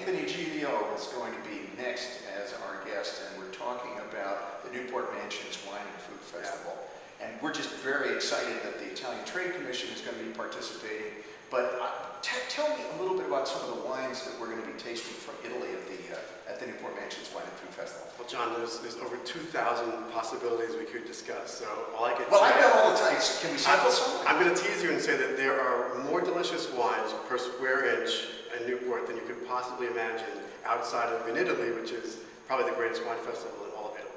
Anthony Giglio is going to be next as our guest, and we're talking about the Newport Mansions Wine and Food Festival. And we're just very excited that the Italian Trade Commission is going to be participating. But tell me a little bit about some of the wines that we're going to be tasting from Italy at the Newport Mansions Wine and Food Festival. Well, John, there's over 2,000 possibilities we could discuss. So all I can Well, say, I've got all the time. Can we sample some? I'm going to tease you and say that there are more delicious wines per square inch in Newport than you could possibly imagine outside of in Italy, which is probably the greatest wine festival in all of Italy.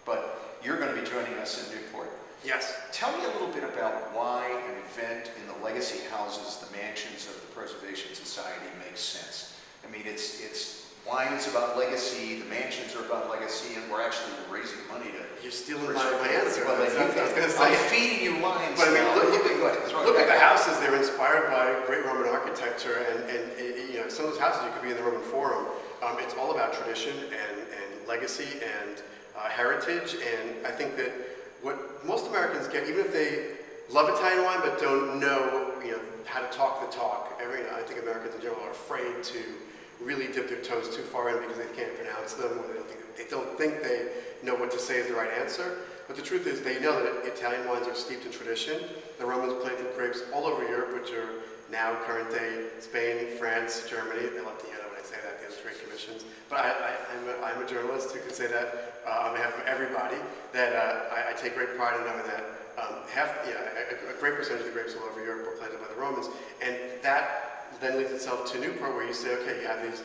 But you're going to be joining us in Newport. Yes. Tell me a little bit about why an event in the legacy houses, the mansions of the Preservation Society, makes sense. I mean, it's wine is about legacy, the mansions are about legacy, and we're actually raising money to... You're stealing my answer. Well, I'm feeding you lines. But I mean, look at the back. houses. They're inspired by great Roman architecture, and you know, some of those houses you could be in the Roman Forum. It's all about tradition and legacy and heritage, and I think that what most Americans get, even if they love Italian wine but don't know, how to talk the talk, I think Americans in general are afraid to really dip their toes too far in because they can't pronounce them, or they don't think they know what to say is the right answer. But the truth is, they know that Italian wines are steeped in tradition. The Romans planted grapes all over Europe, which are now current day Spain, France, Germany. They love to hear that when I say that, the trade commissions. But I'm a journalist who can say that on behalf of everybody, that I take great pride in knowing that a great percentage of the grapes all over Europe were planted by the Romans, and that then leads itself to Newport, where you say, okay, you have these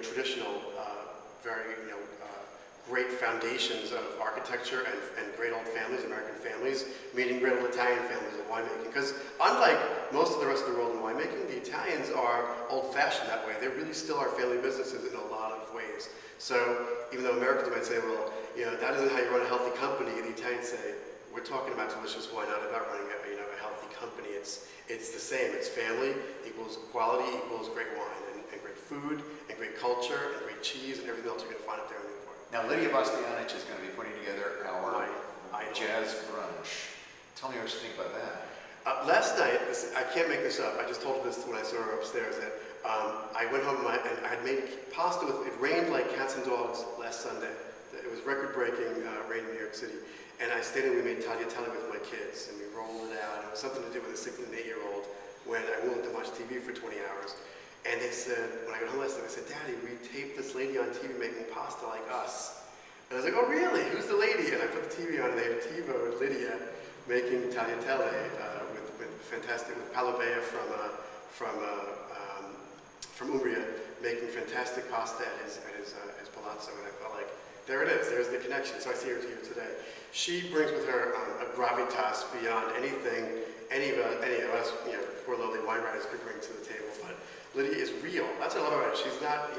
traditional, very great foundations of architecture and great old families, American families, meeting great old Italian families of winemaking. Because unlike most of the rest of the world in winemaking, the Italians are old-fashioned that way. They really still are family businesses in a lot of ways. So even though Americans might say, well, that isn't how you run a healthy company, the Italians say, we're talking about delicious wine, not about running a healthy company. It's the same. It's family equals quality equals great wine and great food and great culture and great cheese and everything else you're going to find up there in Newport. Now, Lydia Bastianich is going to be putting together our jazz brunch. Tell me what you think about that. Last night, I can't make this up. I just told her this when I saw her upstairs. That I went home and I had made pasta with. It rained like cats and dogs last Sunday. It was record-breaking rain in New York City. And I stayed and we made tagliatelle with my kids, and we rolled it out. It was something to do with a 6 and 8-year-old when I wanted to watch TV for 20 hours. And they said, when I got home last night, they said, Daddy, we taped this lady on TV making pasta like us. And I was like, oh really? Who's the lady? And I put the TV on and they had TiVo and Lydia making tagliatelle with fantastic, with Palabea from Umbria, making fantastic pasta at his palazzo. And I felt like, there it is, there's the connection. So I see her here today. She brings with her a gravitas beyond anything any of us, poor lowly wine writers could bring to the table. But Lydia is real. That's what I love about her. She's not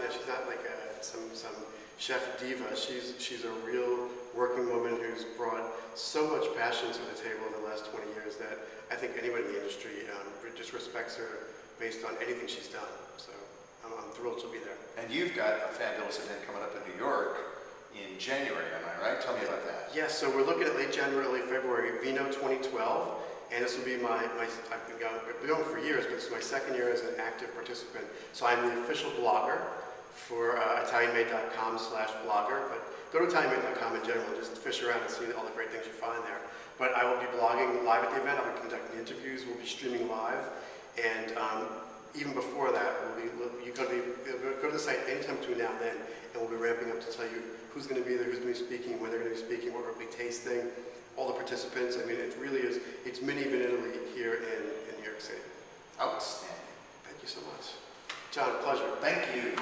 like some chef diva. She's a real working woman who's brought so much passion to the table in the last 20 years that I think anyone in the industry just respects her based on anything she's done. So I'm thrilled she'll be there. And you've got a fabulous event coming up in New York in January, am I right? Tell me about that. Yes, so we're looking at late January, early February, Vino 2012, and this will be I've been going for years, but this is my second year as an active participant. So I'm the official blogger for ItalianMade.com/blogger, but go to ItalianMade.com in general, just fish around and see all the great things you find there. But I will be blogging live at the event, I'll be conducting interviews, we'll be streaming live, and even before that, you go to the site anytime between now and then, and we'll be ramping up to tell you who's going to be there, who's going to be speaking, when they're going to be speaking, what we'll be tasting, all the participants. I mean, it really is, it's mini Italy here in New York City. Outstanding. Thank you so much. John, a pleasure. Thank you.